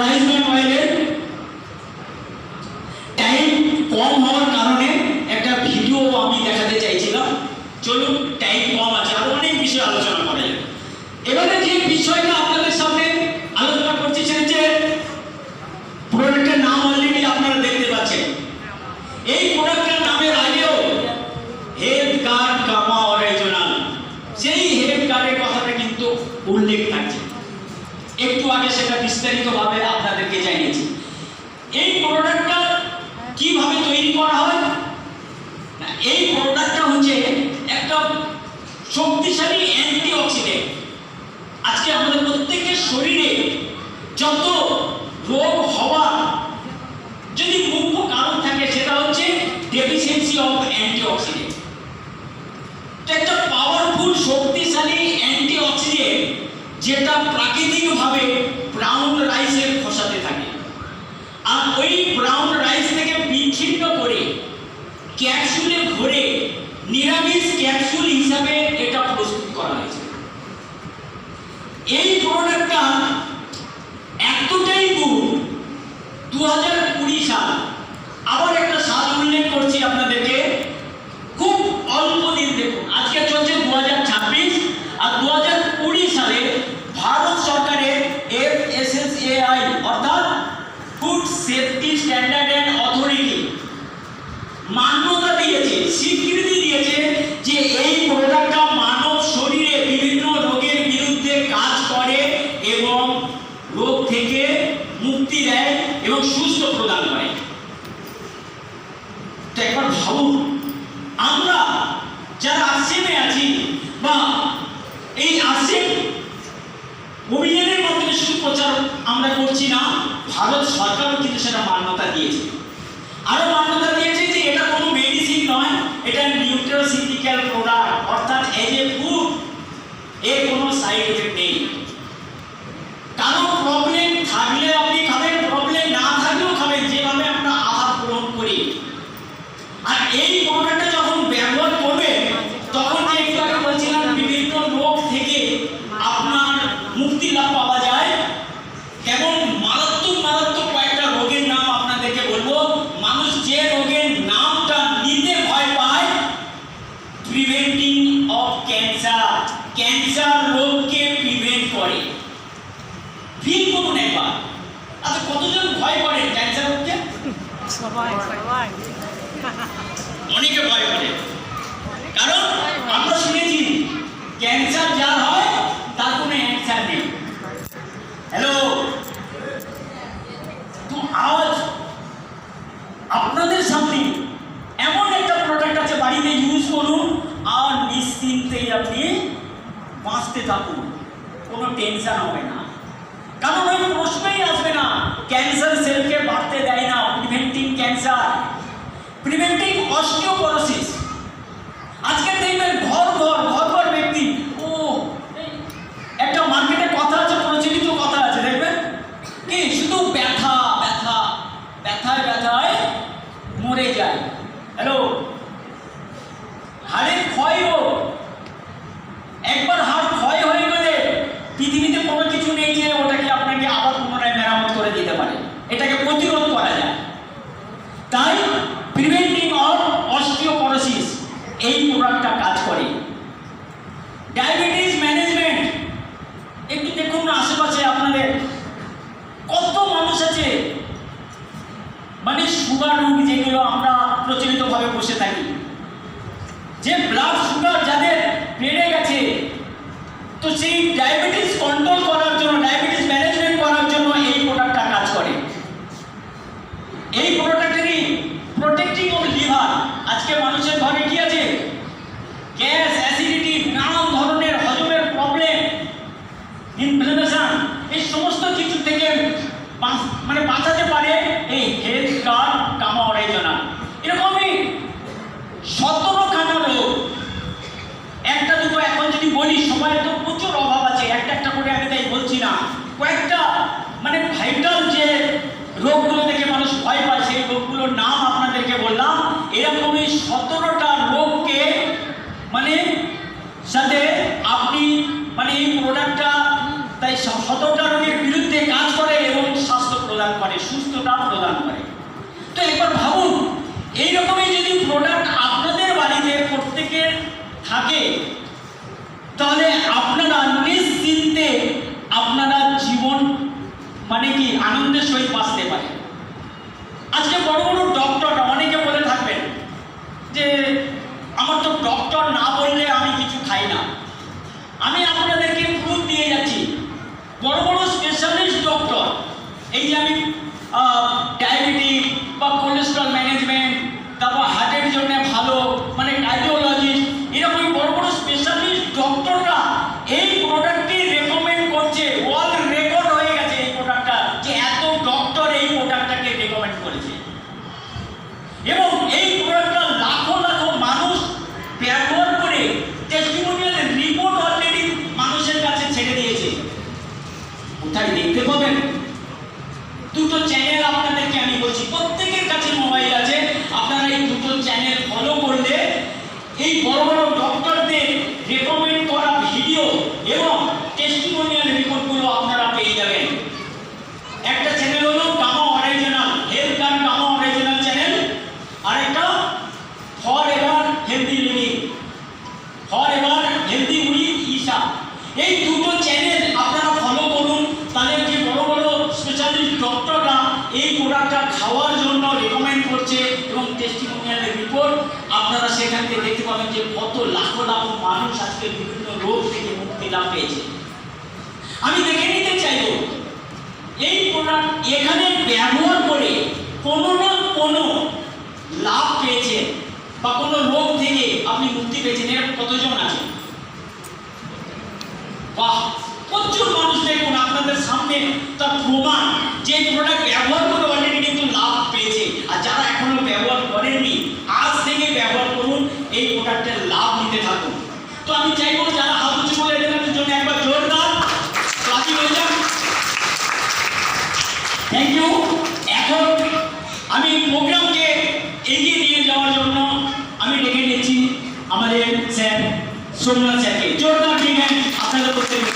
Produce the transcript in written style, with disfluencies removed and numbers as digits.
Rice brand অয়েলের time কম হওয়ার কারণে একটা ভিডিও আমি দেখাতে চাইছিলাম। চলুন, টাইম কম আছে, আরো অনেক বিষয় আলোচনা করা যাবে। এবারে যে বিষয়টা আপনাদের সামনে আলোচনা করছি সেটা হচ্ছে প্রোডাক্টের নাম অলরেডি আপনারা দেখতে পাচ্ছেন। এই প্রোডাক্টের নামের আগেও হেলথ কার্ড গামা অরিজিনাল, সেই হেলথ কার্ডের কথাটা কিন্তু উল্লেখ থাকছে। একটু আগে সেটা বিস্তারিতভাবে আপনাদেরকে জানিয়েছি। এই প্রোডাক্টটা কিভাবে তৈরি করা হয়, এই প্রোডাক্টটা হচ্ছে একটা শক্তিশালী অ্যান্টিঅক্সিডেন্ট। আজকে আমাদের প্রত্যেকের শরীরে যত রোগ হওয়ার যদি মুখ্য কারণ থাকে সেটা হচ্ছে ডেফিসিয়েন্সি অফ অ্যান্টিঅক্সিডেন্ট। একটা পাওয়ারফুল শক্তিশালী অ্যান্টিঅক্সিডেন্ট যেটা প্রাকৃতিকভাবে ব্রাউন রাইসের খোসাতে থাকে, আর ওই ব্রাউন রাইস থেকে বিচ্ছিন্ন করে ক্যাপসুলে ভরে নিরামিষ ক্যাপসুল হিসাবে এটা প্রস্তুত করা হয়েছে। এই প্রোডাক্টটা এতটাই গুণ, 2020 সাল, আবার একটা সাল উল্লেখ করছি আপনাদেরকে, খুব অল্প দিন দেখুন, আজকে চলছে 2026 আর 2020 সালে ভারত সরকারের FSSAI অর্থাৎ food safety standard and authority মান্যতা দিয়েছে, স্বীকৃতি দিয়েছে যে এই প্রোডাক্টটা মানব শরীরে বিভিন্ন রোগের বিরুদ্ধে কাজ করে এবং রোগ থেকে মুক্তি দেয় এবং সুস্থ প্রদান করে। তো একবার ভাবুন, আমরা যারা আরসিএমে আছি বা এই আরসিএম অভিযানের মাধ্যমে শুধু প্রচার আমরা করছি না, ভারত সরকারও কিন্তু সেটা মান্যতা দিয়েছে। আরো মান্যতা দিয়েছে যে এটা কোনো মেডিসিন নয়, এটা নিউট্রাসিউটিক্যাল প্রোডাক্ট, অর্থাৎ এজ এ ফুড, এর কোনো সাইড এফেক্ট নেই। কারো প্রবলেম থাকলে আপনি খাবেন, প্রবলেম না থাকলেও খাবেন, যেভাবে আমরা আহার গ্রহণ করি। আর এই প্রোডাক্টটা যখন ব্যবহার করবেন তখন যে একটু আগে বলছিলাম বিভিন্ন রোগ থেকে আপনার মুক্তি লাভ পাওয়া যায়। কেমন মারাত্মক মারাত্মক কয়েকটা রোগের নাম আপনাদেরকে বলবো। মানুষ যে রোগের নামটা নিতে ভয় পায়, প্রিভেন্টিং অফ ক্যান্সার, ক্যান্সার রোগকে প্রিভেন্ট করে। ফিল করুন একবার, আচ্ছা কতজন ভয় করেন ক্যান্সার রোগকে? সবাই অনেকে ভয় করে, কারণ আমরা শুনেছি ক্যান্সার যার হয় তার কোনো অ্যান্সার নেই। হ্যালো, তো আজ আপনাদের সামনে এমন একটা প্রোডাক্ট আছে, বাড়িতে ইউজ করুন আর নিশ্চিন্তে আপনি বাঁচতে থাকুন, কোনো টেনশন হবে না। কারণ ওই প্রশ্নই আসবে না, ক্যান্সার সেলকে বাড়তে দেয় না। Preventing cancer, preventing osteoporosis. আজকে দেখবেন ঘর ঘর ব্যক্তি, ও একটা মার্কেটে কথা আছে, প্রচলিত কথা আছে, দেখবেন কি শুধু ব্যথা ব্যথা, ব্যথায় ব্যথায় মরে যায়। হ্যালো, হাড়ের ক্ষয় হোক, একবার হাড় ক্ষয় হয়ে গেলে পৃথিবীতে কোনো কিছু নেই যে ওটাকে আপনাকে আবার পুনরায় মেরামত করে দিতে পারে, এটাকে প্রতিরোধ করা যায়। তাই প্রিভেন্টিং অফ অস্টিওপোরোসিস এই প্রোডাক্টটা কাজ করে। ডায়াবেটিস ম্যানেজমেন্ট, একটু দেখুন না আশেপাশে আপনাদের কত মানুষ আছে, মানে সুগার রোগ যেগুলো আমরা প্রচলিতভাবে বসে থাকি, যে ব্লাড সুগার যাদের বেড়ে গেছে, তো সেই ডায়াবেটিস কন্ট্রোল করার জন্য, ডায়াবেটিস ম্যানেজমেন্ট করার জন্য এই প্রোডাক্টটা কাজ করে। এই প্রোডাক্টটা কি প্রোটেক্টিং অফ লিভার। আজকে মানুষের ঘরে কি আছে, গ্যাস, অ্যাসিডিটি, নানান ধরনের হজমের প্রবলেম, ইনফ্লামেশন, এই সমস্ত কিছু থেকে মানে বাঁচাতে পারে এই হেলথ কার্ড গামা অরিজিনাল। এরকমই 17খানা রোগ, একটা দুটো এখন যদি বলি, সময়ের তো প্রচুর অভাব আছে, একটা করে আমি তাই বলছি না, কয়েকটা মানে ভাইটাল যে রোগগুলো থেকে মানুষ ভয় পায় সেই রোগগুলোর নাম আপনাদেরকে বললাম। এরকমই 17টা রোগকে মানে সাথে আপনি মানে এই প্রোডাক্টটা তাই 17টা রোগের বিরুদ্ধে কাজ করে এবং সুস্থতা প্রদান করে। তো একবার ভাবুন, এইরকমই যদি প্রোডাক্ট আপনাদের বাড়িতে প্রত্যেকের থাকে, তাহলে আপনারা নিশ্চিন্তে আপনারা জীবন মানে কি আনন্দের সহিত বাঁচতে পারে। আজকে বড় বড় ডক্টররা অনেকে বলে থাকবেন যে আমার তো ডক্টর না বললে আমি কিছু খাই না। আমি আপনাদেরকে প্রুফ দিয়ে যাচ্ছি, বড় বড় স্পেশালিস্ট ডক্টর, এই যে আমি ডায়াবেটিস বা কোলেস্ট্রল ম্যানেজমেন্ট, তারপর হার্টের জন্য ভালো মানে কার্ডিওলজিস্ট, এরকম বড় বড় স্পেশালিস্ট ডক্টররা এই প্রোডাক্টটি রেকমেন্ড করছে। ওয়ার্ল্ড রেকর্ড হয়ে গেছে এই প্রোডাক্টটা, যে এত ডক্টর এই প্রোডাক্টটাকে রেকমেন্ড করেছে এবং এই প্রোডাক্টটা লাখো লাখো মানুষ ব্যবহার করে টেস্টিমোনিয়াল রিপোর্ট অলরেডি মানুষের কাছে ছেড়ে দিয়েছে। কোথায় দেখতে পাবেন? দুটো চ্যানেল আপনাদেরকে আমি বলছি, প্রত্যেকের কাছে মোবাইল আছে, আপনারা এই দুটো চ্যানেল ফলো করলে এই বড় বড় ডক্টরদের রেকমেন্ড করা ভিডিও এবং টেস্টিমোনিয়াল রিপোর্টগুলো আপনারা পেয়ে যাবেন। একটা চ্যানেল হলো Gama original health and Gama original channel, আরেকটা forever healthy living, forever healthy with Isha. এই দুটো চ্যানেল আপনারা ফলো করুন, তাহলে যে বড় বড় স্পেশালিস্ট ডক্টররা এই প্রোডাক্টটা খাওয়ার জন্য রেকমেন্ড করছে এবং টেস্টিমোনিয়াল রিপোর্ট আপনারা সেখান থেকে দেখতে পাবেন যে কত লাখো লাখো মানুষ আজকে বিভিন্ন রোগ থেকে মুক্তি লাভ পেয়েছে। আমি দেখে নিতে চাইব এই প্রোডাক্ট এখানে ব্যবহার করে কোনো না কোনো লাভ পেয়েছেন বা কোনো রোগ থেকে আপনি মুক্তি পেয়েছেন, এরকম কতজন আছে? বাহ, প্রচুর মানুষ দেখুন আপনাদের সামনে তার প্রমাণ যে প্রোডাক্ট ব্যবহার করে অলরেডি কিন্তু লাভ পেয়েছে। আর যারা এখনো ব্যবহার করেননি, আজ থেকে ব্যবহার করুন, এই প্রোডাক্টের লাভ নিতে থাকুন। তো আমি চাইবো যারা হাত উঁচু করে এদের জন্য একবার জোরদার রাজি হয়ে যান। Thank you. এখন আমি প্রোগ্রামকে এগিয়ে নিয়ে যাওয়ার জন্য আমি ডেকে নিচ্ছি আমাদের স্যার সোমনাথ স্যারকে। জোরদার দিবেন আপনাদের প্রত্যেকে।